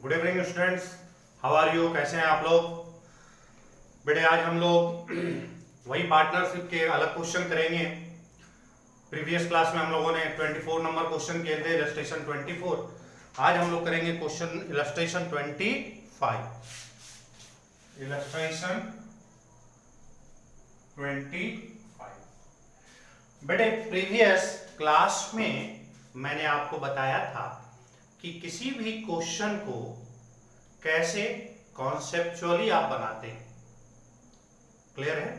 Good evening students, how are you? कैसे हैं आप लोग? बेटे आज हम लोग वही पार्टनरशिप के अलग क्वेश्चन करेंगे। प्रीवियस क्लास में हम लोगों ने 24 नंबर क्वेश्चन किए थे, इलस्ट्रेशन 24। आज हम लोग करेंगे क्वेश्चन इलस्ट्रेशन 25। इलस्ट्रेशन 25। बेटे प्रीवियस क्लास में मैंने आपको बताया था कि किसी भी क्वेश्चन को कैसे कॉन्सेप्चुअली आप बनाते हैं। क्लियर है?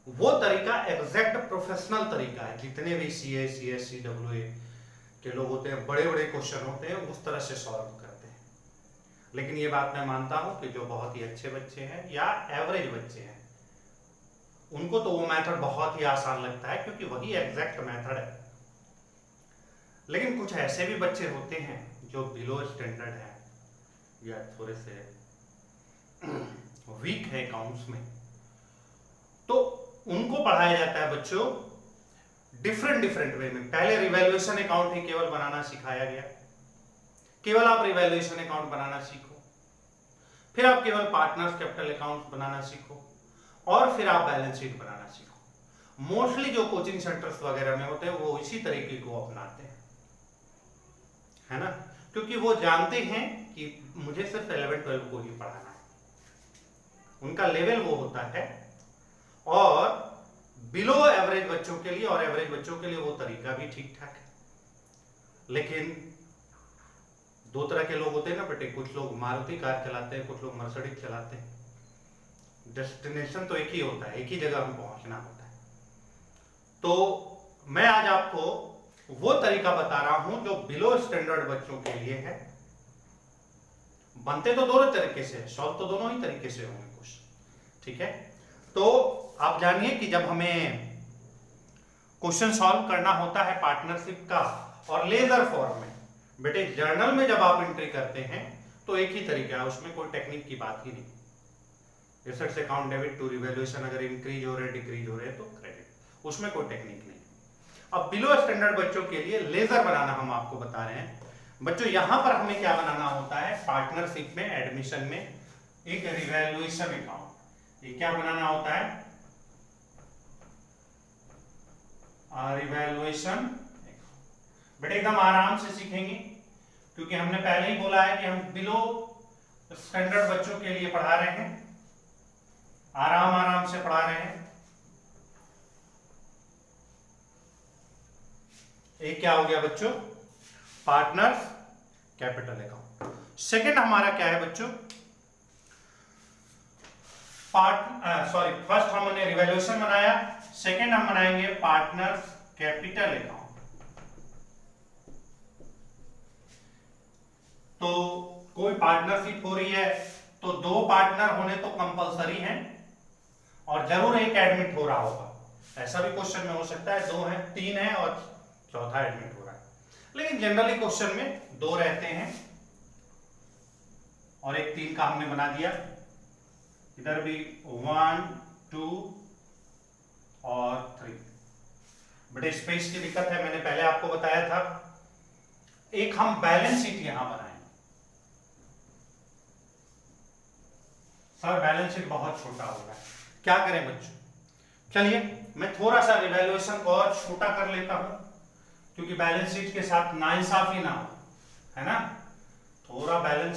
वो तरीका एग्जैक्ट प्रोफेशनल तरीका है। जितने भी सीए, सीएस, सीडब्ल्यूए के लोग होते हैं, बड़े बड़े क्वेश्चन होते हैं, उस तरह से सॉल्व करते हैं। लेकिन ये बात मैं मानता हूं कि जो बहुत ही अच्छे बच्चे हैं या एवरेज बच्चे हैं, उनको तो वो मेथड बहुत ही आसान लगता है, क्योंकि वही एग्जैक्ट मेथड है। लेकिन कुछ ऐसे भी बच्चे होते हैं जो बिलो स्टैंडर्ड है या थोड़े से वीक है अकाउंट्स में, तो उनको पढ़ाया जाता है बच्चों डिफरेंट वे में। पहले रिवैल्यूएशन अकाउंट ही केवल बनाना सिखाया गया। केवल आप रिवैल्यूएशन अकाउंट बनाना सीखो, फिर आप केवल पार्टनर्स कैपिटल अकाउंट बनाना सीखो, और फिर आप बैलेंस शीट बनाना सीखो। मोस्टली जो कोचिंग सेंटर्स वगैरह में होते हैं वो इसी तरीके को अपनाते हैं, है ना, क्योंकि वो जानते हैं कि मुझे सिर्फ 11-12 को ही पढ़ाना है। उनका लेवल वो होता है, और बिलो एवरेज बच्चों के लिए और एवरेज बच्चों के लिए वो तरीका भी ठीक ठाक है। लेकिन दो तरह के लोग होते हैं ना बेटे, कुछ लोग मारुति कार चलाते हैं, कुछ लोग मर्सिडीज चलाते हैं। डेस्टिनेशन तो एक ही होता है, एक ही जगह हम पहुंचना होता है। तो मैं आज आपको वो तरीका बता रहा हूं जो बिलो स्टैंडर्ड बच्चों के लिए है। बनते तो दोनों तरीके से, सॉल्व तो दोनों ही तरीके से होंगे कुछ, ठीक है। तो आप जानिए कि जब हमें क्वेश्चन सॉल्व करना होता है पार्टनरशिप का और लेजर फॉर्म में, बेटे जर्नल में जब आप एंट्री करते हैं तो एक ही तरीका है, उसमें कोई टेक्निक की बात ही नहीं। Assets account debit to revaluation, अगर इंक्रीज हो रहे डिक्रीज हो रहे तो क्रेडिट, उसमें कोई टेक्निक नहीं। अब बिलो स्टैंडर्ड बच्चों के लिए लेजर बनाना हम आपको बता रहे हैं। बच्चों यहां पर हमें क्या बनाना होता है, पार्टनरशिप में एडमिशन में एक रिवैल्यूएशन अकाउंट, ये क्या बनाना होता है, रिवैल्यूएशन। बेटे एकदम आराम से सीखेंगे, क्योंकि हमने पहले ही बोला है कि हम बिलो स्टैंडर्ड बच्चों के लिए पढ़ा रहे हैं, आराम से पढ़ा रहे हैं। एक क्या हो गया बच्चों, पार्टनर्स कैपिटल अकाउंट। सेकंड हमारा क्या है बच्चों, फर्स्ट हमने रिवैल्यूएशन बनाया, सेकंड हम बनाएंगे पार्टनर्स कैपिटल अकाउंट। तो कोई पार्टनरशिप हो रही है तो दो पार्टनर होने तो कंपलसरी हैं, और जरूर एक एडमिट हो रहा होगा। ऐसा भी क्वेश्चन में हो सकता है 2 है, 3 है और चौथा एडमिट हो रहा है, लेकिन जनरली क्वेश्चन में 2 रहते हैं और एक 3 का हमने बना दिया। इधर भी 1, 2 और 3। बड़े स्पेस की दिक्कत है, मैंने पहले आपको बताया था। एक हम बैलेंस शीट यहां बनाएंगे। सर बैलेंस शीट बहुत छोटा हो रहा है, क्या करें बच्चों? चलिए मैं थोड़ा सा रिवैल्यूएशन को और छोटा कर लेता हूं, क्योंकि बैलेंस शीट के साथ नाइंसाफी ना हो, है ना। थोड़ा बैलेंस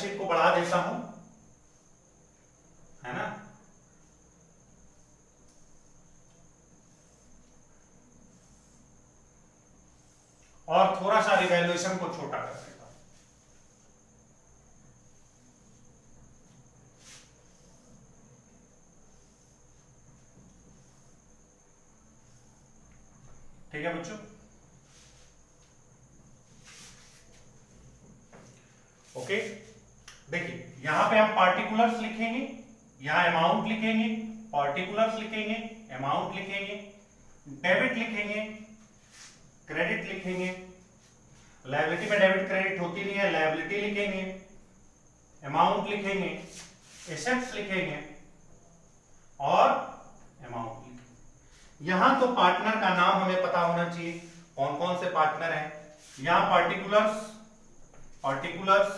शीट को बढ़ा देता हूं, है ना। और थोड़ा सा रिवैल्यूएशन को छोटा कर देता हूं। ठीक है बच्चों, ओके। देखिए यहां पे हम पार्टिकुलर्स लिखेंगे, यहां अमाउंट लिखेंगे, पार्टिकुलर्स लिखेंगे, अमाउंट लिखेंगे, डेबिट लिखेंगे, क्रेडिट लिखेंगे। लायबिलिटी में डेबिट क्रेडिट होती नहीं है, लायबिलिटी लिखेंगे, अमाउंट लिखेंगे, एसेट्स लिखेंगे और अमाउंट लिखेंगे। यहां तो पार्टनर का नाम हमें पता होना चाहिए, कौन कौन से पार्टनर हैं। यहां पार्टिकुलर्स,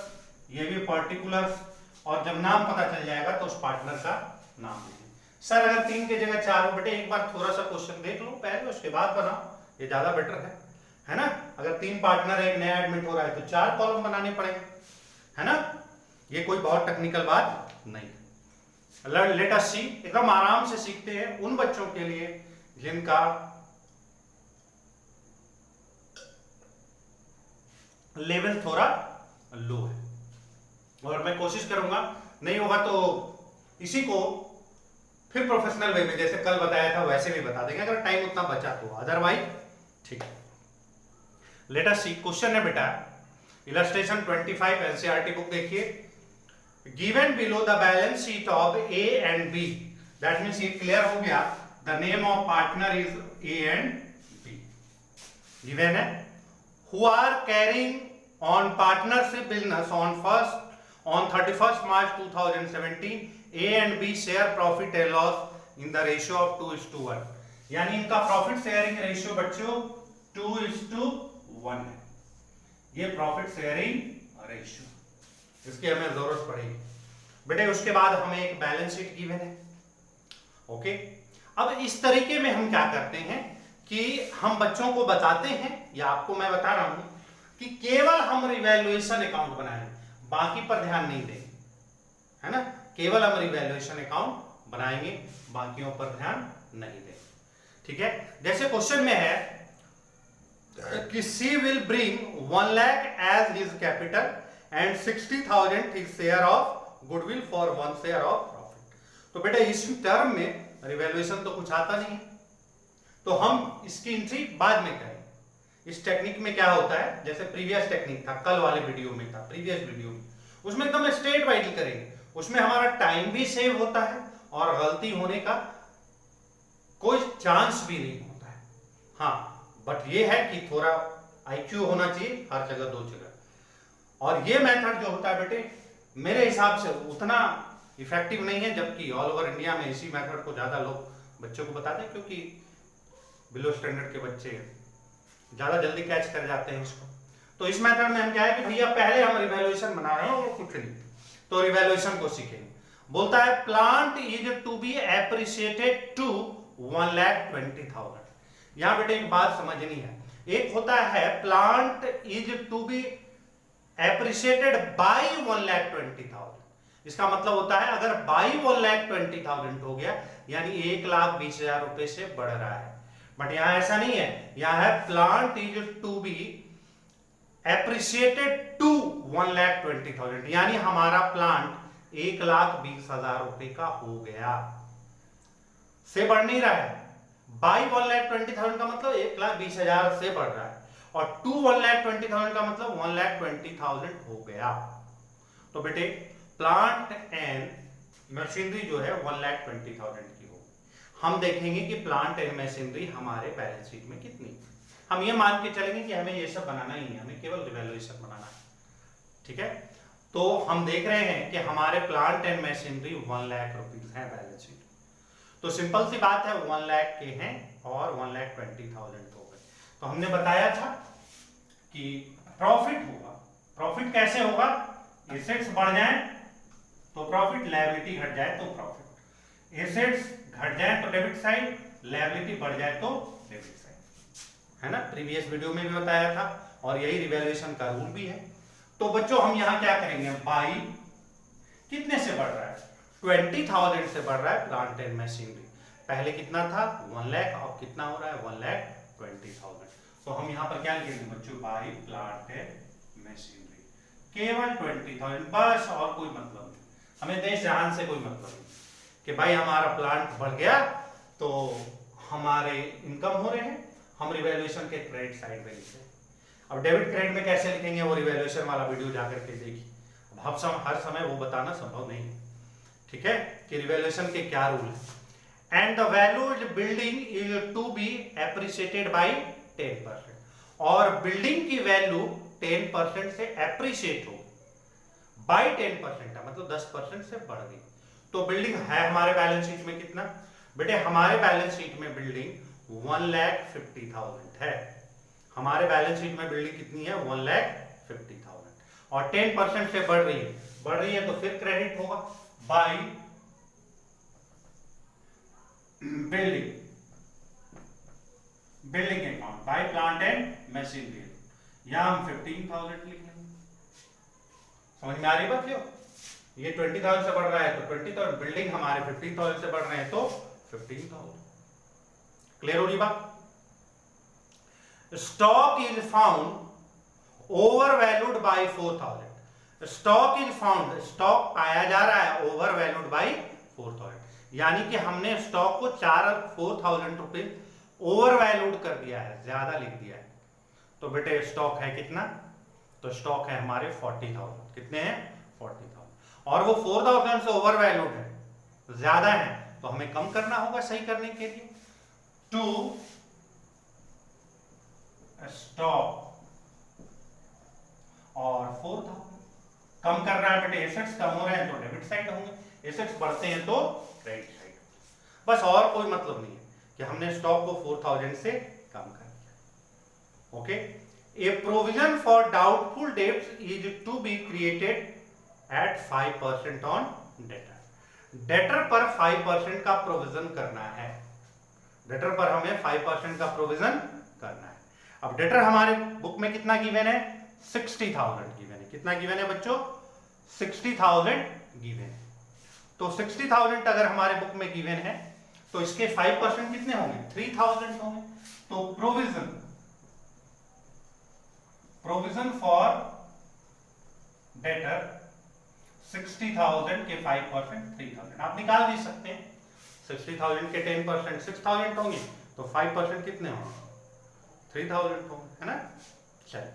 ये भी पार्टिकुलर्स, और जब नाम पता चल जाएगा तो उस पार्टनर का नाम लिखें। सर अगर 3 की जगह 4 हो, बेटे एक बार थोड़ा सा क्वेश्चन देख लो पहले, उसके बाद बनाओ, ये ज्यादा बेटर है ना। अगर 3 पार्टनर है, एक नया एडमिट हो रहा है तो 4 कॉलम बनाने पड़ेंगे, है ना। ये कोई बहुत टेक्निकल बात नहीं। लेट अस सी, एकदम आराम से सीखते हैं उन बच्चों के लिए जिनका लेवल थोड़ा लो है, और मैं कोशिश करूंगा, नहीं होगा तो इसी को फिर प्रोफेशनल वे में जैसे कल बताया था वैसे भी बता देंगे, अगर टाइम उतना बचा तो, अदरवाइज ठीक है। लेट अस सी, क्वेश्चन है बेटा इलस्ट्रेशन 25 एनसीईआरटी बुक देखिए। Given below the balance sheet of A and B, that means ये क्लियर हो गया, the name of partner is A and B given है, who are carrying on partnership business on 31st March 2017, A and B share profit and loss in the ratio of 2:1, यानी इनका profit sharing ratio बच्चों 2:1 है, ये profit sharing ratio, इसकी हमें जरूरत पड़ेगी बेटे। उसके बाद हमें एक बैलेंस शीट गिवन है, ओके। अब इस तरीके में हम क्या करते हैं कि हम बच्चों को बताते हैं, या आपको मैं बता रहा हूं कि केवल हम रिवैल्यूएशन अकाउंट बनाएं, बाकी पर ध्यान नहीं देंगे, है ना। केवल हम रिवैल्यूएशन अकाउंट बनाएंगे, बाकियों पर ध्यान नहीं देंगे, ठीक है। जैसे क्वेश्चन में है कि C will bring 1 lakh as his capital and 60,000 his share of goodwill for 1 share of profit. तो बेटा इस टर्म में रिवैल्यूएशन तो कुछ आता नहीं है, तो हम इसकी एंट्री बाद में करें। इस टेक्निक में क्या होता है, जैसे प्रीवियस टेक्निक था, कल वाले वीडियो में था, प्रीवियस वीडियो में, उसमें एकदम स्ट्रेट वाइज करेंगे, उसमें हमारा टाइम भी सेव होता है और गलती होने का कोई चांस भी नहीं होता है। हाँ, बट ये है कि थोड़ा आईक्यू होना चाहिए हर जगह, 2 जगह। और ये मेथड जो होता है बेटे मेरे हिसाब से उतना इफेक्टिव नहीं है, जबकि ऑल ओवर इंडिया में इसी मेथड को ज्यादा लोग बच्चों को बताते हैं, क्योंकि बिलो स्टैंडर्ड के बच्चे ज्यादा जल्दी कैच कर जाते हैं इसको। तो इस मेथड में हम क्या है कि भैया पहले हम रिवैल्यूएशन बना रहे हैं और कुछ नहीं, तो रिवैल्यूएशन को सीखेंगे। बोलता है plant is to be appreciated to 1,20,000। यहां बेटे एक बात समझनी है, एक होता है plant is to be appreciated by 1,20,000, इसका मतलब होता है अगर बाय 1,20,000 हो गया यानी 1,20,000 रुपए से बढ़ रहा है। बट यहां ऐसा नहीं है, यहां है plant is to be appreciated to 1,20,000, यानी हमारा प्लांट 1,20,000 रुपए का हो गया, से बढ़ नहीं रहा है। बाई 1,20,000 का मतलब 1,20,000 से बढ़ रहा है, और टू 1,20,000 का मतलब 1,20,000 हो गया। तो बेटे प्लांट एंड मशीनरी जो है 1,20,000 की हो। हम देखेंगे कि प्लांट एंड मशीनरी हमारे बैलेंस शीट में कितनी, हम ये मान के चलेंगे कि हमें ये सब बनाना ही है, हमें केवल रिवैल्यूएशन बनाना है, ठीक है। तो हम देख रहे हैं कि हमारे plant and machinery 1 lakh rupees है बैलेंस शीट। तो सिंपल सी बात है 1 लाख के हैं और 1,20,000 हो गए। तो हमने बताया था कि प्रॉफिट होगा, प्रॉफिट कैसे होगा, एसेट्स बढ़ जाए तो प्रॉफिट, लायबिलिटी घट जाए तो प्रॉफिट, एसेट्स घट जाए तो डेबिट साइड, लायबिलिटी बढ़ जाए तो डेबिट साइड, है ना। प्रीवियस वीडियो में भी बताया था और यही रिवैल्यूएशन का रूल भी है। तो बच्चों हम यहां क्या करेंगे, बाई कितने से बढ़ रहा है, 20,000 से बढ़ रहा है प्लांट एंड मशीनरी। पहले कितना था 1 लाख, अब कितना हो रहा है 1,20,000। तो हम यहां पर क्या लिखेंगे बच्चों, बाई प्लांट एंड मशीनरी, केवल 20,000 बस, और कोई मतलब नहीं, हमें देश जहान से कोई मतलब नहीं कि भाई हमारा प्लांट बढ़ गया तो हमारे इनकम हो रहे हैं, हम रिवैल्यूएशन के क्रेडिट साइड पे लिखते हैं। अब डेबिट क्रेडिट में कैसे लिखेंगे वो रिवैल्यूएशन वाला वीडियो जाकर के देखिए, अब हर समय वो बताना संभव नहीं है, ठीक है, कि रिवैल्यूएशन के क्या रूल है। And the value is building is to be appreciated by 10%, और बिल्डिंग की वैल्यू 10% से एप्रिशिएट हो, बाय 10% है मतलब 10% से बढ़ गई। तो बिल्डिंग है हमारे बैलेंस शीट में कितना बेटे, हमारे बैलेंस शीट में बिल्डिंग 1,50,000 है, हमारे बैलेंस शीट में बिल्डिंग कितनी है 1,50,000। और 10% से बढ़ रही है तो फिर क्रेडिट होगा by building account, by plant and machinery. यहां हम 15,000 लिख लेंगे। समझ में आ रही बात? क्यों ये 20,000 से बढ़ रहा है तो 20,000, बिल्डिंग हमारे 15,000 से बढ़ रहे हैं तो 15,000। क्लियर हो रही बात? Stock is found over valued by 4,000। Stock is found, stock पाया जा रहा है ओवर वैल्यूड बाई 4,000, यानी कि हमने स्टॉक को 4,000 रुपीज ओवर वैल्यूड कर दिया है, ज्यादा लिख दिया है। तो बेटे स्टॉक है कितना? तो स्टॉक है हमारे 40,000। कितने हैं? 40,000। और वो 4,000 से ओवर वैल्यूड है, ज्यादा है, तो हमें कम करना होगा सही करने के लिए। टू स्टॉक और 4,000 कम कर रहा है बेटे, एसेट्स कम हो रहे हैं तो डेबिट साइड होंगे, एसेट्स बढ़ते हैं तो क्रेडिट साइड। बस और कोई मतलब नहीं है कि हमने स्टॉक को 4,000 से कम कर दिया। Okay, a provision for doubtful debts is to be created at 5% on debtor. Debtor पर 5% का प्रोविजन करना है। डेटर पर हमें 5% का प्रोविजन करना है। अब डेटर हमारे बुक में कितना गिवन है? 60,000 गिवन है। कितना गिवन है बच्चों? 60,000 गिवन है। तो 60,000 अगर हमारे बुक में गिवन है तो इसके 5% कितने होंगे? 3,000 होंगे। तो प्रोविजन फॉर डेटर 60,000 के 5% 3,000 आप निकाल भी सकते हैं। 60,000 के 10% 6,000 होंगे तो 5% कितने होंगे? 3,000 होंगे, है ना? चलिए,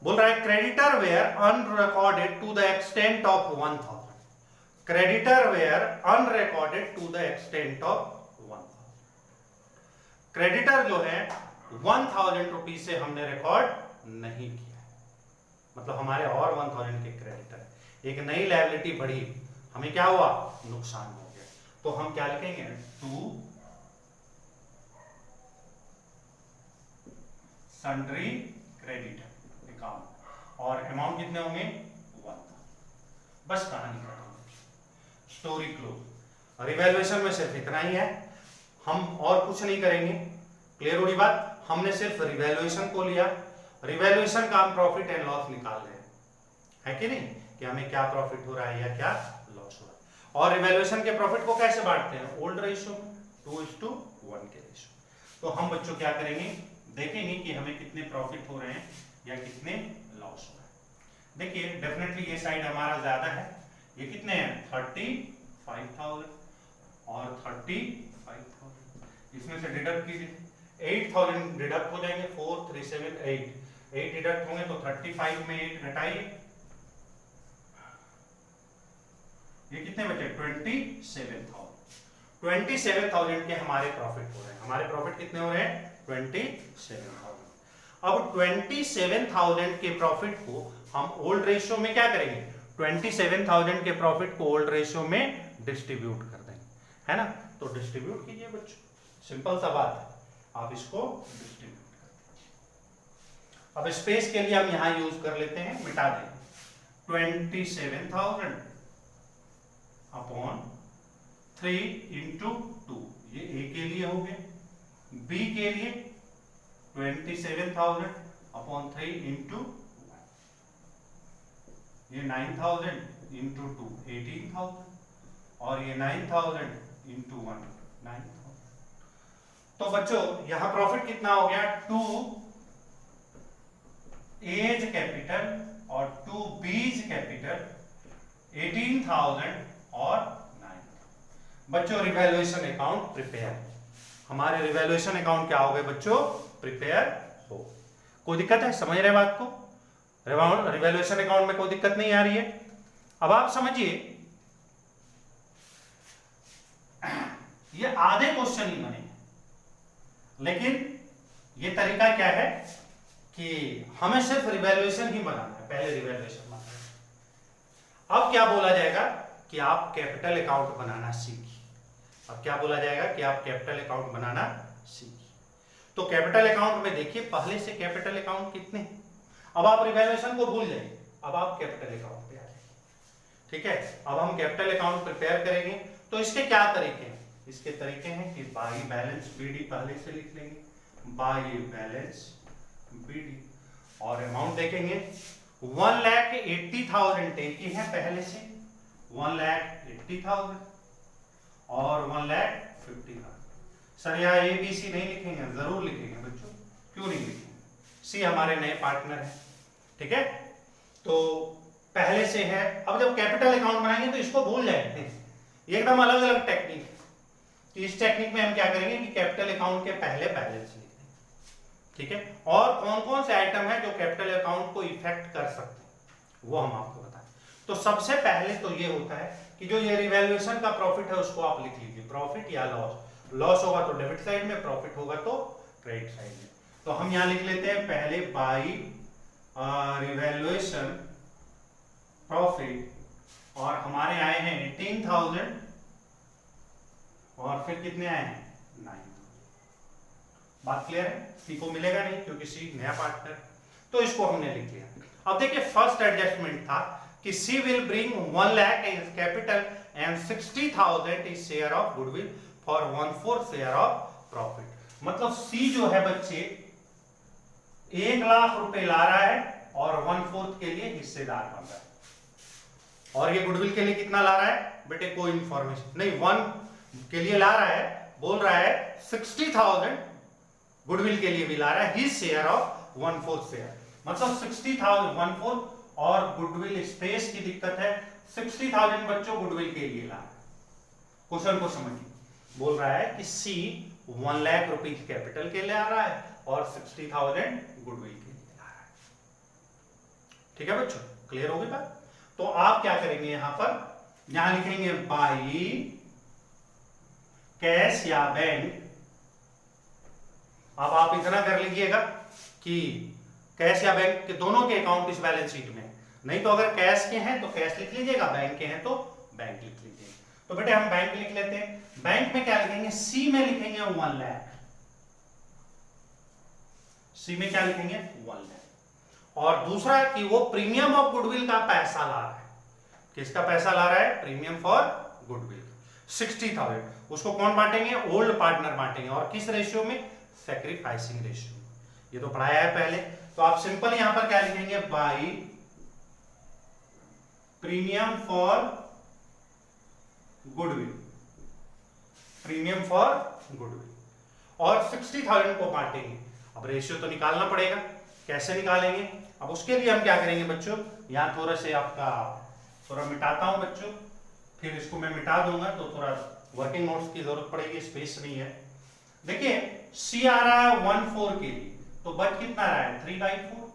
बोल रहा है creditor were unrecorded to the extent of 1,000। Creditor were unrecorded to the extent of 1,000। Creditor जो है 1,000 रुपीज से हमने रिकॉर्ड नहीं किया है, मतलब हमारे और 1,000 के क्रेडिटर। एक नई लायबिलिटी बढ़ी, हमें क्या हुआ? नुकसान हो गया। तो हम क्या लिखेंगे? टू सन्ड्री क्रेडिटर अकाउंट, और अमाउंट कितने होंगे? 1,000। बस कहानी खत्म, स्टोरी क्लोज। रिवैल्यूएशन में सिर्फ इतना ही है, हम और कुछ नहीं करेंगे। क्लियर हो रही बात? हमने सिर्फ रिवैल्यूएशन को लिया, रिवैल्यूएशन का हम प्रॉफिट एंड लॉस निकाल रहे हैं, है कि नहीं, कि हमें क्या प्रॉफिट हो रहा है या क्या लॉस हो रहा है। और रिवैल्यूएशन के प्रॉफिट को कैसे बांटते हैं? ओल्ड रेशियो में, 2:1 के रेशियो। तो हम बच्चों क्या करेंगे? देखेंगे कि हमें कितने प्रॉफिट हो रहे हैं या कितने लॉस हो रहे हैं। देखिए डेफिनेटली ये साइड हमारा ज्यादा है, ये कितने हैं? 35,000 और 35,000। इसमें से डिडक्ट कीजिए, 8,000 डिडक्ट हो जाएंगे, 4 3 7 8 डिडक्ट होंगे तो 35 में 8 घटाइए, ये कितने बचे? 27,000। 27,000 के हमारे प्रॉफिट हो रहे हैं। हमारे प्रॉफिट कितने हो रहे हैं? 27,000। अब 27,000 के प्रॉफिट को हम ओल्ड रेशियो में क्या करेंगे? 27,000 के प्रॉफिट को ओल्ड रेशियो में डिस्ट्रीब्यूट कर देंगे, है ना? तो डिस्ट्रीब्यूट कीजिए बच्चों, सिंपल सा बात है, आप इसको डिस्ट्रीब्यूट कर दीजिए। अब स्पेस के लिए हम यहां यूज कर लेते हैं, मिटा दें 27,000 अपॉन 3 इंटू 2, ये ए के लिए हो गए। बी के लिए 27,000 अपॉन 3 इंटू 1, ये 9,000 इंटू 2 18,000, और ये 9,000 इंटू 1 9,000। तो बच्चों यहां प्रॉफिट कितना हो गया? 2 एज कैपिटल और 2 बीज कैपिटल 18,000 और 9,000। बच्चों रिवैल्यूएशन अकाउंट प्रिपेयर, हमारे रिवैल्यूएशन अकाउंट क्या हो गए बच्चों? प्रिपेयर हो। कोई दिक्कत है? समझ रहे बात को? रिवैल्यूएशन अकाउंट में कोई दिक्कत नहीं आ रही है? अब आप समझिए, ये आधे क्वेश्चन ही बने, लेकिन ये तरीका क्या है कि हमें सिर्फ रिवैल्यूएशन ही बनाना है, पहले रिवैल्यूएशन बनाना है। अब क्या बोला जाएगा कि आप कैपिटल अकाउंट बनाना सीखिए। अब क्या बोला जाएगा कि आप कैपिटल अकाउंट बनाना सीखिए। तो कैपिटल अकाउंट में देखिए, पहले से कैपिटल अकाउंट कितने हैं? अब आप रिवैल्यूएशन को भूल जाइए, अब आप कैपिटल अकाउंट पे आ जाइए। ठीक है, अब हम कैपिटल अकाउंट प्रिपेयर करेंगे। तो इसके क्या तरीके हैं? इसके तरीके हैं कि बाई बैलेंस बीडी पहले से लिख लेंगे, बाई बैलेंस बीडी, और अमाउंट देखेंगे 1,80,000 टेकी है पहले से, 1,80,000 और 1,50,000। सर यहाँ ABC नहीं लिखेंगे? जरूर लिखेंगे बच्चों, क्यों नहीं लिखेंगे? सी हमारे नए पार्टनर हैं। ठीक है, तो पहले से है। अब जब कैपिटल अकाउंट बनाएंगे तो इसको भूल जाएंगे, ये एकदम अलग अलग टेक्निक है। तो इस टेक्निक में हम क्या करेंगे कि कैपिटल अकाउंट के पहले बैलेंस लिख देंगे। ठीक है, और कौन कौन से आइटम है जो कैपिटल अकाउंट को इफेक्ट कर सकते हैं वो हम आपको बताएं। तो सबसे पहले तो ये होता है कि जो ये रिवैल्यूएशन का प्रॉफिट है उसको आप लिख लीजिए, प्रॉफिट या लॉस। लॉस होगा तो डेबिट साइड में, प्रॉफिट होगा तो क्रेडिट साइड में। तो हम यहां लिख लेते हैं पहले बाई रिवैल्यूएशन प्रॉफिट, और हमारे आए हैं 18,000, और फिर कितने आए हैं 9,000। बात क्लियर है? सी को मिलेगा नहीं क्योंकि सी नया पार्टनर है, तो इसको हमने लिख लिया। अब देखिए फर्स्ट एडजस्टमेंट था कि C will bring 1 lakh as capital and 60,000 is share of goodwill for 1/4 share of profit. मतलब सी जो है बच्चे 1 लाख रुपए ला रहा है और 1/4 के लिए हिस्सेदार बन रहा है। और ये गुडविल के लिए कितना ला रहा है बेटे? कोई इंफॉर्मेशन नहीं, 1 के लिए ला रहा है, बोल रहा है 60,000 गुडविल के लिए भी ला रहा है, हिज शेयर ऑफ 1/4 शेयर। मतलब 60,000 1/4, और गुडविल स्पेस की दिक्कत है, 60,000 बच्चों गुडविल के लिए ला रहा है। क्वेश्चन को समझिए, बोल रहा है कि सी 1 लाख रुपीज कैपिटल के लिए आ रहा है और 60,000 गुडविल के लिए ला रहा है। ठीक है बच्चों, क्लियर होगी बात? तो आप क्या करेंगे यहां पर, यहां लिखेंगे बाई कैश या बैंक। अब आप इतना कर लीजिएगा कि कैश या बैंक के दोनों के अकाउंट इस बैलेंस शीट में, नहीं तो अगर कैश के हैं तो कैश लिख लीजिएगा, बैंक के हैं तो बैंक लिख लीजिएगा। तो बेटे हम बैंक लिख लेते हैं। बैंक में क्या लिखेंगे? सी में लिखेंगे 1 लाख, सी में क्या लिखेंगे 1 लाख। और दूसरा कि वो प्रीमियम ऑफ गुडविल का पैसा ला रहा है। किसका पैसा ला रहा है? Premium for goodwill 60,000। उसको कौन बांटेंगे? ओल्ड पार्टनर बांटेंगे। और किस रेशियो में? Sacrificing ratio. ये तो पढ़ाया है पहले। तो आप सिंपल यहां पर क्या लिखेंगे? By premium for goodwill, premium for goodwill, और 60,000 को बांटेंगे। अब रेशियो तो निकालना पड़ेगा, कैसे निकालेंगे? अब उसके लिए हम क्या करेंगे बच्चों, यहां थोड़ा से आपका थोड़ा मिटाता हूं बच्चों, फिर इसको मैं मिटा दूंगा तो थोड़ा वर्किंग नोट्स की जरूरत पड़ेगी, स्पेस नहीं है। देखिए सी आ रहा है 1/4 के लिए, तो बच कितना रहा है? 3/4।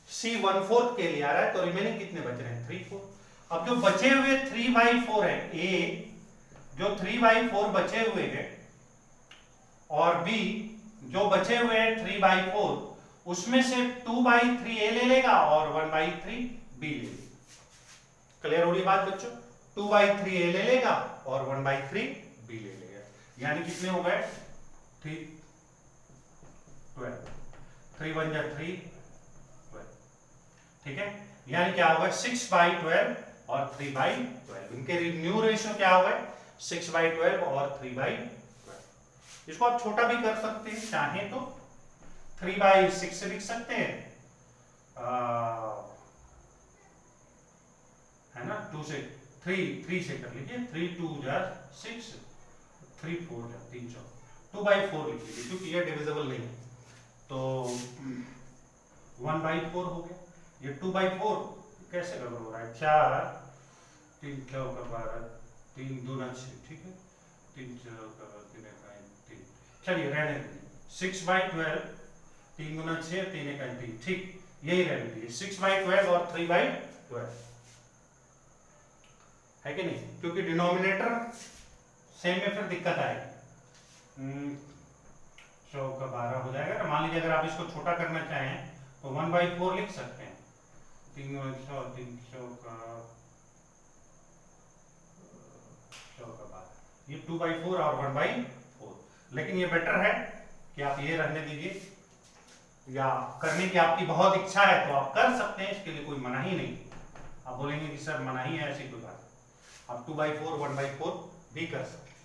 सी 1/4 के लिए आ रहा है, तो रिमेनिंग कितने बच रहे हैं? 3/4। अब जो बचे हुए 3/4 है, ए जो 3/4 बचे हुए हैं, और बी जो बचे हुए हैं 3/4, उसमें से 2/3 ए ले लेगा और 1/3 बी ले लेगा। क्लियर हो रही बात बच्चों? 2/3 ए ले लेगा और 1/3 बी ले लेगा। यानी कितने हो गए? 3 12, 3 1 जा 3 12। ठीक है, यानी क्या होगा? 6/12 और 3/12। इनके न्यू रेशियो क्या होगा? 6/12 और 3/12। इसको आप छोटा भी कर सकते हैं, चाहे तो 3/6 लिख सकते हैं, है ना? 2 से 3 से कर लीजिए, 3 2 जा 6, 3 4 जा 3 4, 2/4 लिख लीजिए क्योंकि ये डिविजिबल नहीं है। तो 1/4 हो गया। ये 2/4 कैसे गड़बड़ हो रहा है? 4 3 4 का 12, 3 2 6, ठीक है, 3 4 का 3 3, चलिए रहने दीजिए। 6/12, 3 गुना 6, 3 1 3, ठीक, यही रहने दीजिए। 6/12 और 3/12 है कि नहीं? क्योंकि डिनोमिनेटर सेम में फिर दिक्कत आएगी। 100 का 12 हो जाएगा। मान लीजिए अगर आप इसको छोटा करना चाहें तो 1/4 लिख सकते हैं। 3 100, 300 का 12, ये 2/4 और 1/4। लेकिन ये बेटर है कि आप ये रहने दीजिए, या करने की आपकी बहुत इच्छा है तो आप कर सकते हैं, इसके लिए कोई मनाही नहीं। आप बोलेंगे कि सर मनाही है, ऐसी कोई बात, आप 2/4 1/4 भी कर सकते हैं।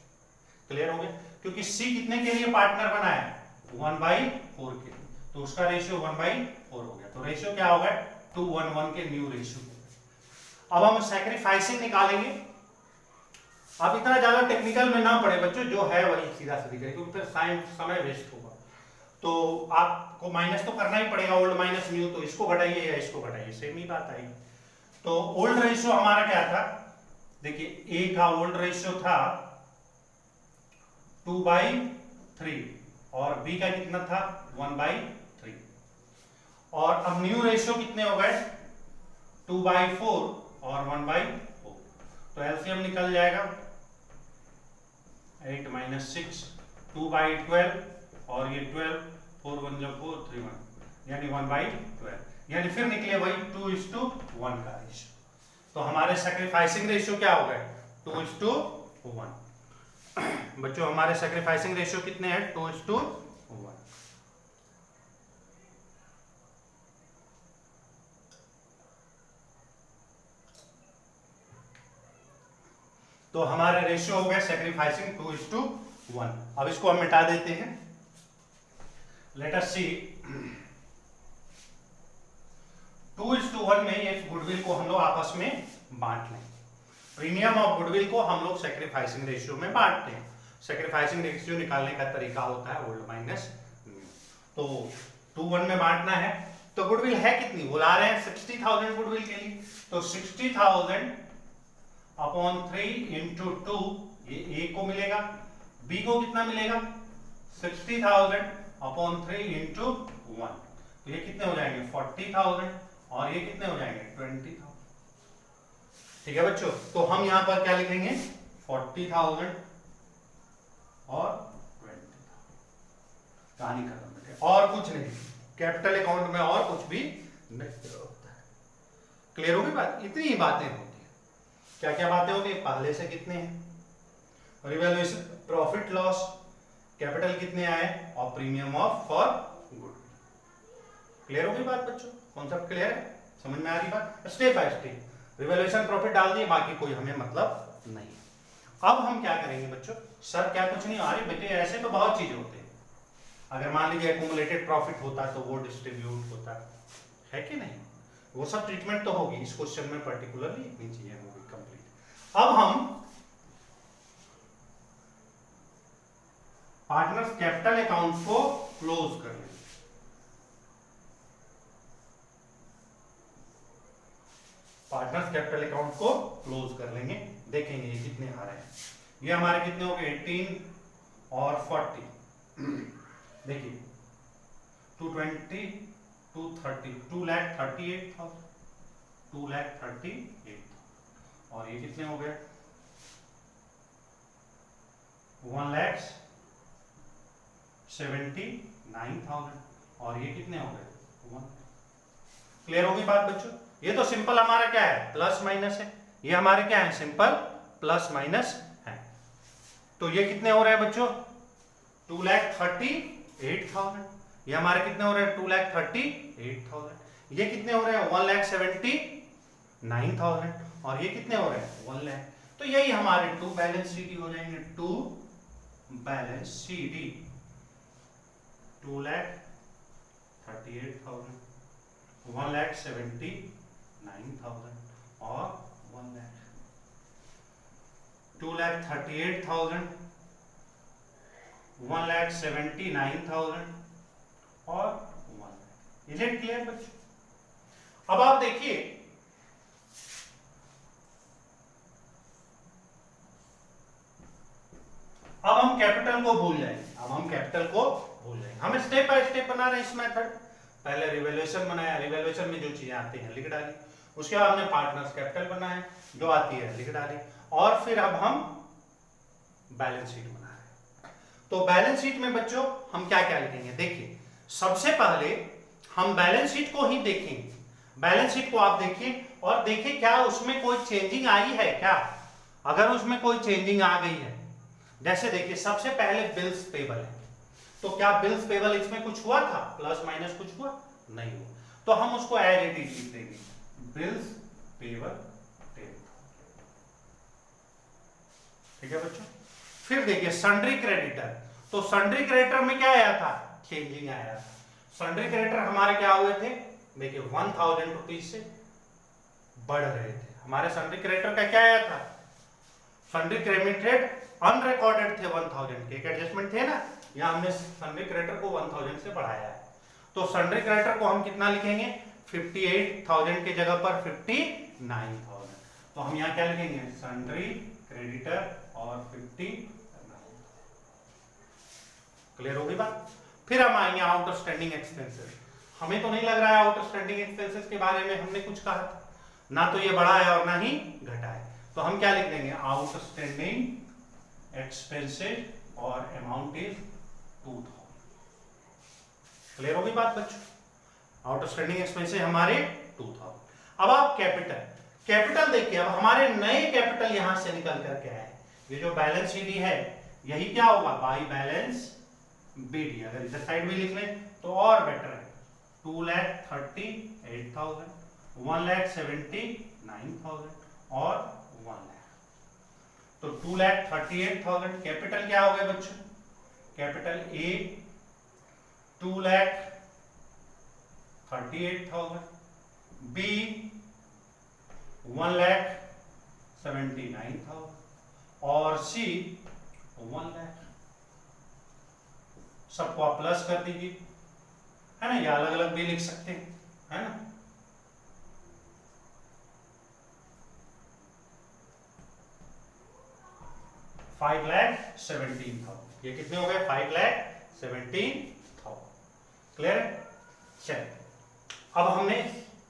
क्लियर हो गया? क्योंकि सी कितने के लिए पार्टनर बना है? 1/4 के लिए, तो उसका रेशियो 1/4 हो गया। तो रेशियो क्या होगा? 2:1 के न्यू रेशियो। अब हम सैक्रिफाइसिंग निकालेंगे। आप इतना ज्यादा टेक्निकल में ना पड़े बच्चों, जो है वही सीधा सीधी करें, क्योंकि फिर समय वेस्ट होगा। तो आपको माइनस तो करना ही पड़ेगा, ओल्ड माइनस न्यू, तो इसको घटाइए या इसको घटाइए, सेम ही बात आएगी। तो ओल्ड रेशियो हमारा क्या था? देखिए ए का ओल्ड रेशियो था 2/3 और बी का कितना था? 1/3। और अब न्यू रेशियो कितने हो गए? 2/4 और 1/4। तो एलसीएम निकल जाएगा 8 - 6 2/12 और ये 12 4 1 जो 4 3 1 यानी 1/12, यानी फिर निकले वही 2:1 का रेशियो। तो हमारे सैक्रिफाइसिंग रेशियो क्या हो गए? 2:1। बच्चों हमारे सैक्रिफाइसिंग रेशियो कितने हैं? 2:1। तो हमारे रेशियो हो गया सैक्रिफाइसिंग 2:1। अब इसको हम मिटा देते हैं। लेट अस सी 2:1 में ये गुडविल को हम लोग आपस में बांट लें। प्रीमियम ऑफ गुडविल को हम लोग सैक्रिफाइसिंग रेशियो में बांटते हैं। सैक्रिफाइसिंग रेशियो निकालने का तरीका होता है ओल्ड माइनस न्यू। तो 2:1 में बांटना है। तो गुडविल है कितनी? बुला रहे हैं 60,000 गुडविल के लिए, तो 60,000 अपॉन 3 इंटू 2, ये ए को मिलेगा। बी को कितना मिलेगा? 60,000 अपॉन 3 इंटू 1, तो ये कितने हो जाएंगे? 40,000 और ये कितने हो जाएंगे? 20,000। ठीक है बच्चों, तो हम यहां पर क्या लिखेंगे? 40,000 और 20,000। कहानी खत्म बेटे, और कुछ नहीं। कैपिटल अकाउंट में और कुछ भी नहीं होता है। क्लियर होगी बात? इतनी ही बातें होती है। क्या क्या बातें होती है? पहले से कितने हैं, रिवैल्यूएशन, प्रॉफिट लॉस, कैपिटल कितने आए, और premium of for good. Clear होगी बात बच्चों? कॉन्सेप्ट क्लियर है? समझ में आ रही बात? Step by step revaluation profit डाल दिए, बाकी कोई हमें मतलब नहीं। अब हम क्या करेंगे बच्चों? सर क्या कुछ नहीं आ रही बेटे? ऐसे तो बहुत चीजें होते हैं। अगर मान लीजिए एक्यूमुलेटेड प्रॉफिट होता तो वो डिस्ट्रीब्यूट होता है कि नहीं, वो सब ट्रीटमेंट तो होगी। इस क्वेश्चन में पर्टिकुलरली इतनी चीजें होगी कंप्लीट। अब हम पार्टनर्स कैपिटल अकाउंट को क्लोज कर लेंगे। पार्टनर्स कैपिटल अकाउंट को क्लोज कर लेंगे, देखेंगे ये कितने आ रहे हैं। ये हमारे कितने हो गए? 18 और 40। देखिए 220 230 2,38,000 2,38,000 और ये कितने हो गए? 1,79,000 और ये कितने हो गए? 1। क्लियर होगी बात बच्चों? ये तो सिंपल हमारा क्या है? प्लस माइनस है। ये हमारे क्या है? सिंपल प्लस माइनस है। तो ये कितने हो रहे हैं बच्चों? 2,38,000। ये हमारे कितने हो रहे हैं? 2,38,000। ये कितने हो रहे हैं? 1,79,000 और ये कितने हो रहे हैं? 1 लाख। तो यही हमारे 2 बैलेंस शीट हो जाएंगे। 2 बैलेंस शीट 2,38,000 1,79,000 और 1 लाख। 2,38,000 1,79,000 और 1 लाख। इज इट क्लियर बच्चों? अब आप देखिए अब हम कैपिटल को भूल जाएंगे। हम स्टेप बाय स्टेप बना रहे हैं इस मेथड। पहले रिवैल्यूएशन बनाया, रिवैल्यूएशन में जो चीजें आती हैं लिख डाली। उसके बाद हमने पार्टनर्स कैपिटल बनाया, जो आती है लिख डाली। और फिर अब हम बैलेंस शीट बना रहे हैं। तो बैलेंस शीट में बच्चों हम क्या क्या लिखेंगे? देखिए सबसे पहले हम बैलेंस शीट को ही देखेंगे। बैलेंस शीट को आप देखिए और देखिए क्या उसमें कोई चेंजिंग आई है क्या। अगर उसमें कोई चेंजिंग आ गई है, जैसे देखिए सबसे पहले बिल्स पेबल है, तो तो क्या बिल्स पेबल इसमें कुछ हुआ था, प्लस माइनस कुछ हुआ नहीं हुआ, तो हम उसको एज इट इज लिख देंगे, बिल्स पेबल टेबल। ठीक है बच्चों। फिर देखिए सन्ड्री क्रेडिटर, तो सन्ड्री क्रेडिटर में क्या आया था, चेंजिंग आया था। सन्ड्री क्रेडिटर हमारे क्या हुए थे, देखिए 1000 रुपीज से बढ़ रहे थे हमारे। सन्ड्री क्रेडिटर का क्या आया था, सन्ड्री क्रेडिटेड अनरिकॉर्डेड थे 1000 के, एक एडजस्टमेंट थे ना, यहाँ हमने सन्ड्री क्रेडिटर को 1000 से बढ़ाया है। तो सन्ड्री क्रेडिटर को हम कितना लिखेंगे, 58,000 के जगह पर 59,000। तो हम यहाँ क्या लिखेंगे, सन्ड्री क्रेडिटर और 59। क्लियर होगी बात। फिर हम आएंगे आउटस्टैंडिंग एक्सपेंसेस। हमें तो नहीं लग रहा है आउटस्टैंडिंग एक्सपेंसेस के बारे में हमने कुछ कहा था, ना तो ये बढ़ा है और ना ही घटा है। तो हम क्या लिख देंगे, आउटस्टैंडिंग एक्सपेंसेस और अमाउंट इज 2000। क्लियर होगी बात बच्चों। आउटस्टैंडिंग एक्सपेंसेस हमारे 2000। अब आप कैपिटल देखिए, अब हमारे नए कैपिटल यहां से निकल करके आए। ये जो बैलेंस शीट है यही क्या होगा, बाई बैलेंस बीडी। अगर इधर साइड में लिख लें तो और बेटर है। 2,38,000, 1,79,000 और 1 लाख। तो 2,38,000 कैपिटल क्या हो गया बच्चों, कैपिटल ए 2,38,000, बी 1,79,000 और सी 1 लाख। सबको आप प्लस कर दीजिए, है ना, या अलग अलग भी लिख सकते हैं, है ना। $5,17,000, ये कितने हो गए, 5,17,000। क्लियर है। चलिए अब हमने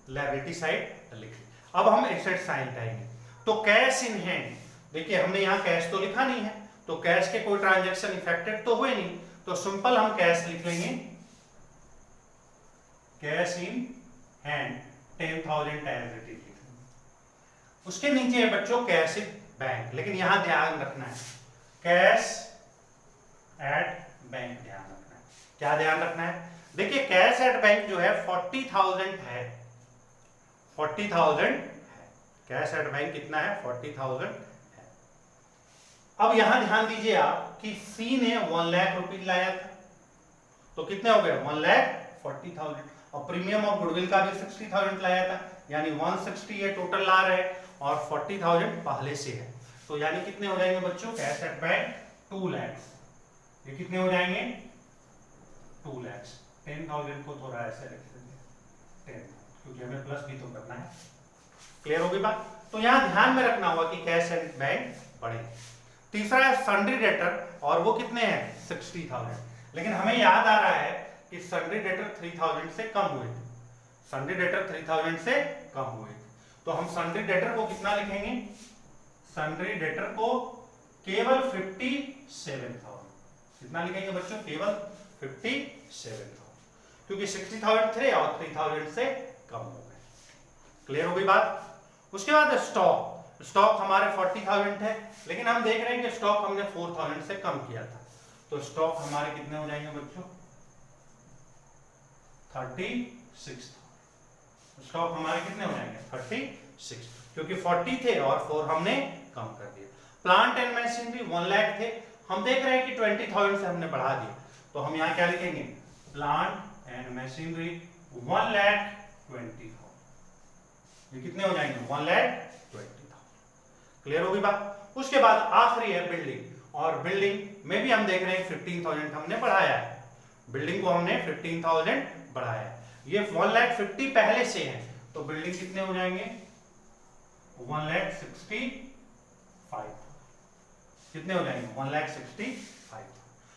लायबिलिटी साइड लिख ली, अब हम एसेट साइड आएंगे। तो कैश इन हैंड, देखिए हमने यहाँ कैश तो लिखा नहीं है, तो कैश के कोई ट्रांजैक्शन इफेक्टेड तो हुए नहीं, तो सिंपल हम कैश लिख लेंगे, cash in hand 10,000 as it is. उसके नीचे है बच्चों कैश इन बैंक, लेकिन यहां ध्यान रखना है कैश एट बैंक, ध्यान रखना है। क्या ध्यान रखना है, देखिए कैश एट बैंक जो है 40,000 है, 40,000 है। कैश एट बैंक कितना है, 40,000 है। अब यहां ध्यान दीजिए आप कि सी ने 1 लाख रुपीज लाया था, तो कितने हो गए, 1,40,000। और प्रीमियम और गुडविल का भी 60,000 लाया था, यानी 160 ये टोटल ला रहे हैं और 40,000 पहले से है। तो यानी कितने हो जाएंगे बच्चों, कैश एट बैंक 2 लाख। ये कितने हो जाएंगे, 2 लाख। 10,000 को थोड़ा ऐसे रख देंगे 10, क्योंकि हमें प्लस भी तो करना है। क्लियर होगी बात। तो यहां ध्यान में रखना होगा कि कैश एट बैंक बढ़े। तीसरा है सन्ड्री डेटर, और वो कितने हैं, 60,000। लेकिन हमें याद आ रहा है कि सन्ड्री डेटर 3,000 से कम हुए थे, सन्ड्री डेटर 3,000 से कम हुए थे। तो हम सन्ड्री डेटर को कितना लिखेंगे, सन्ड्री डेटर को केवल 57,000। कितना लिखेंगे बच्चों, केवल 57,000, क्योंकि 60,000 थे और 3,000 से कम हो गए। क्लियर हो गई बात। उसके बाद स्टॉक हमारे 40,000 थे, लेकिन हम देख रहे हैं कि स्टॉक हमने 4,000 से कम किया था, तो स्टॉक हमारे कितने हो जाएंगे बच्चों, 36,000। स्टॉक हमारे कितने हो जाएंगे, 36, क्योंकि 40 थे और 4 हमने कम कर दिया। प्लांट एंड मशीनरी 1 लाख थे, हम देख रहे हैं कि 20,000 से हमने बढ़ा दिया, तो हम यहाँ क्या लिखेंगे, प्लांट एंड मशीनरी 1,20,000। ये कितने हो जाएंगे, 1,20,000। क्लियर होगी बात। उसके बाद आखिरी है बिल्डिंग, और बिल्डिंग में भी हम देख रहे हैं 15,000 हमने बढ़ाया है, बिल्डिंग को हमने 15,000 बढ़ाया है। ये 1,50,000 पहले से है, तो बिल्डिंग कितने हो जाएंगे, 1,65,000। कितने हो जाएंगे, 1,65,000।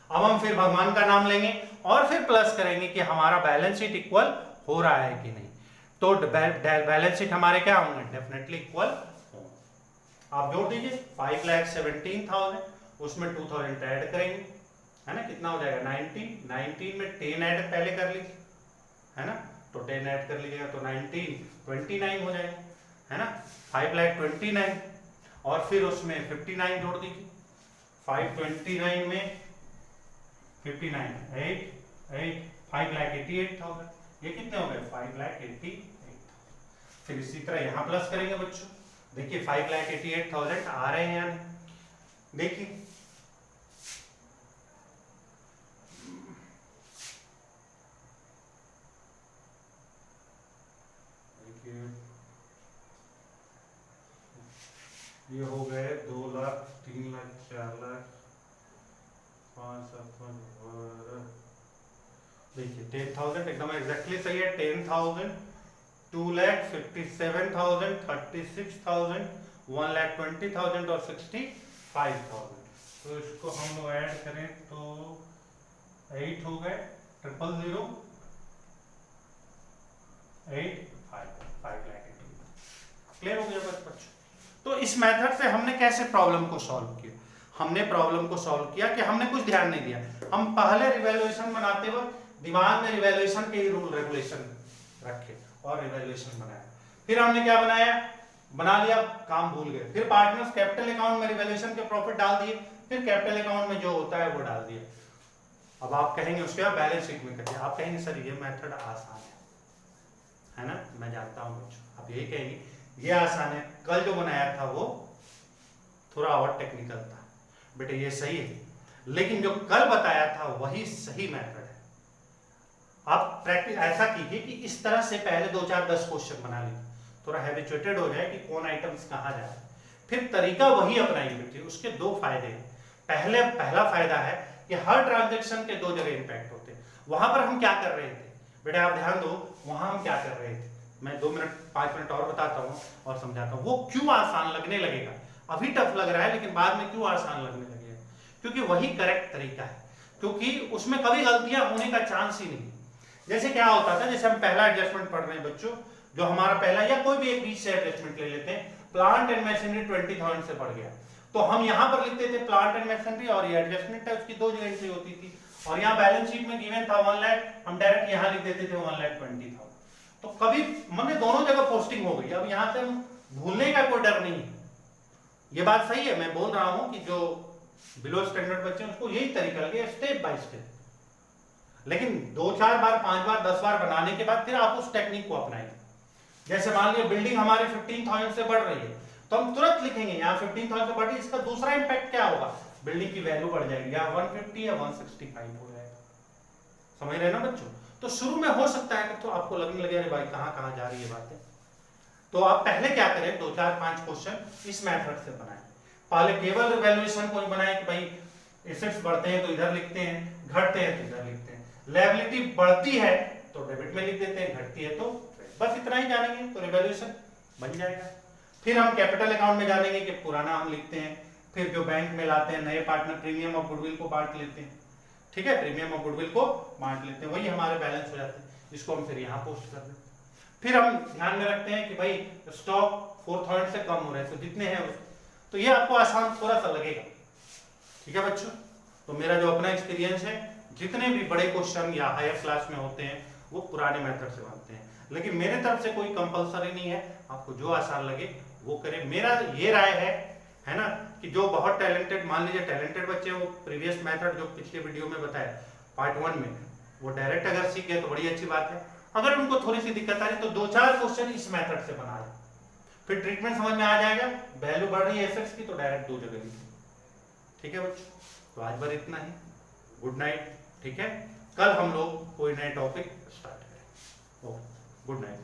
अब हम फिर भगवान का नाम लेंगे और फिर प्लस करेंगे कि हमारा बैलेंस शीट इक्वल हो रहा है कि नहीं। तो बैलेंस शीट हमारे क्या होंगे, डेफिनेटली इक्वल होंगे। आप जोड़ दीजिए 5,17,000, उसमें 2,000 ऐड करेंगे, है ना, कितना हो जाएगा 19 में 10 ऐड पहले कर लीजिए, है ना, तो 10 ऐड कर लीजिएगा तो 29 हो जाएगा, है ना, 5,29,000 और फिर उसमें 59 जोड़ दीजिए। 529 में 59 5,88,000, ये कितने हो गए 5,88,000। फिर इसी तरह यहां प्लस करेंगे बच्चों, देखिए 5,88,000 आ रहे हैं या नहीं, देखिए ये हो गए 2 लाख 3 लाख 4 लाख 5 7 12, देखिए 10,000 एकदम एग्जैक्टली सही है। 10,000 2,57,000 36,000 1,20,000 और 65,000। तो इसको हम लोग ऐड करें तो 8 हो गए 000 5 लाख। क्लियर हो गया बच्चों? तो इस मेथड से हमने कैसे प्रॉब्लम को सॉल्व किया? हमने प्रॉब्लम को सॉल्व किया कि हमने कुछ ध्यान नहीं दिया, हम पहले रिवैल्यूएशन बनाते वक्त दिमाग में रिवैल्यूएशन के ही रूल रेगुलेशन रखे और रिवैल्यूएशन बनाया। फिर हमने क्या बनाया, बना लिया, काम भूल गए। फिर पार्टनर्स कैपिटल अकाउंट में रिवैल्यूएशन के प्रॉफिट डाल दिए, फिर कैपिटल अकाउंट में जो होता है वो डाल दिया। अब आप कहेंगे उसके बाद बैलेंस शीट में करिए, आप कहेंगे सर ये मेथड आसान है ना, मैं जानता हूँ बच्चों, आप यही कहेंगे ये आसान है, कल जो बनाया था वो थोड़ा और टेक्निकल था। बेटे ये सही है, लेकिन जो कल बताया था वही सही मेथड है। आप प्रैक्टिस ऐसा कीजिए कि इस तरह से पहले 2 4 10 क्वेश्चन बना लीजिए, थोड़ा हैबिचुएटेड हो जाए कि कौन आइटम्स कहाँ जा रहे हैं, फिर तरीका वही अपनाइए बेटे। उसके 2 फायदे हैं। पहला फायदा है कि हर ट्रांजेक्शन के 2 जगह इंपैक्ट होते हैं। वहां पर हम क्या कर रहे थे बेटा, आप ध्यान दो, वहां हम क्या कर रहे थे, मैं 2 मिनट 5 मिनट और बताता हूँ और समझाता हूँ। वो क्यों आसान लगने लगेगा, अभी टफ लग रहा है लेकिन बाद में क्यों आसान लगने लगेगा, क्योंकि वही करेक्ट तरीका है, क्योंकि उसमें कभी गलतियां होने का चांस ही नहीं। जैसे क्या होता था, जैसे हम पहला एडजस्टमेंट पढ़ रहे हैं बच्चों, जो हमारा पहला या कोई भी एक बीच से एडजस्टमेंट ले लेते हैं, प्लांट एंड मशीनरी 20,000 से बढ़ गया, तो हम यहाँ पर लिखते थे प्लांट एंड मशीनरी, और ये एडजस्टमेंट है उसकी 2 जगह एंट्री होती थी, और यहाँ बैलेंस शीट में गिवन था 1 लाख, हम डायरेक्ट यहाँ लिख देते थे 1,20,000। तो कभी मैंने दोनों जगह पोस्टिंग हो गई। अब यहाँ से हम भूलने का कोई डर नहीं है, ये बात सही है। मैं बोल रहा हूं कि जो बिलो स्टैंडर्ड बच्चे हैं उसको यही तरीका लगे, स्टेप बाय स्टेप। लेकिन 2 4 बार 5 बार 10 बार बनाने के बाद फिर आप उस टेक्निक को अपनाएंगे। जैसे मान लिया बिल्डिंग हमारे 15,000 से बढ़ रही है, तो हम तुरंत लिखेंगे यहाँ 15,000 से बढ़ रही है, इसका दूसरा इंपैक्ट क्या होगा, बिल्डिंग की वैल्यू बढ़ जाएगी, या 150 या 165 हो जाएगा। समझ रहे ना बच्चों? तो शुरू में हो सकता है तो आपको लगने लगे अरे भाई कहाँ जा रही है बातें, तो आप पहले क्या करें, 2 4 5 क्वेश्चन इस मेथड से बनाएं। पहले केवल वैल्यूएशन को बनाएं कि भाई एसेट्स बढ़ते हैं तो इधर लिखते हैं, घटते हैं तो इधर लिखते हैं, लायबिलिटी बढ़ती है तो डेबिट में लिख देते हैं, घटती है तो बस इतना ही जानेंगे तो रिवैल्यूएशन बन जाएगा। फिर हम कैपिटल अकाउंट में जानेंगे कि पुराना हम लिखते हैं, फिर जो बैंक में लाते हैं नए पार्टनर प्रीमियम और गुडविल को बांट लेते हैं, ठीक है, प्रीमियम और गुडविल को बांट लेते हैं, वही हमारे बैलेंस हो जाते हैं, जिसको हम फिर यहाँ पोस्ट कर देते हैं। फिर हम ध्यान में रखते हैं कि भाई स्टॉक 4,000 से कम हो रहे हैं, तो जितने हैं तो ये आपको आसान थोड़ा सा लगेगा। ठीक है बच्चों, तो मेरा जो अपना एक्सपीरियंस है, जितने भी बड़े क्वेश्चन या हायर क्लास में होते हैं वो पुराने मेथड से बनते हैं, लेकिन मेरे तरफ से कोई कंपलसरी नहीं है, आपको जो आसान लगे वो करें। मेरा ये राय है ना, कि जो बहुत टैलेंटेड, मान लीजिए टैलेंटेड बच्चे, वो प्रीवियस मेथड जो पिछले वीडियो में बताया पार्ट 1 में, वो डायरेक्ट अगर सीख गए तो बड़ी अच्छी बात है। अगर उनको थोड़ी सी दिक्कत आ रही तो 2 4 क्वेश्चन इस मेथड से बना लें, फिर ट्रीटमेंट समझ में आ जाएगा। वैल्यू बढ़ रही है एसेट्स की तो डायरेक्ट 2 जगह लिखें। ठीक है बच्चों, तो आज बार इतना ही, गुड नाइट। ठीक है, कल हम लोग कोई नए टॉपिक स्टार्ट करें। Okay, good night.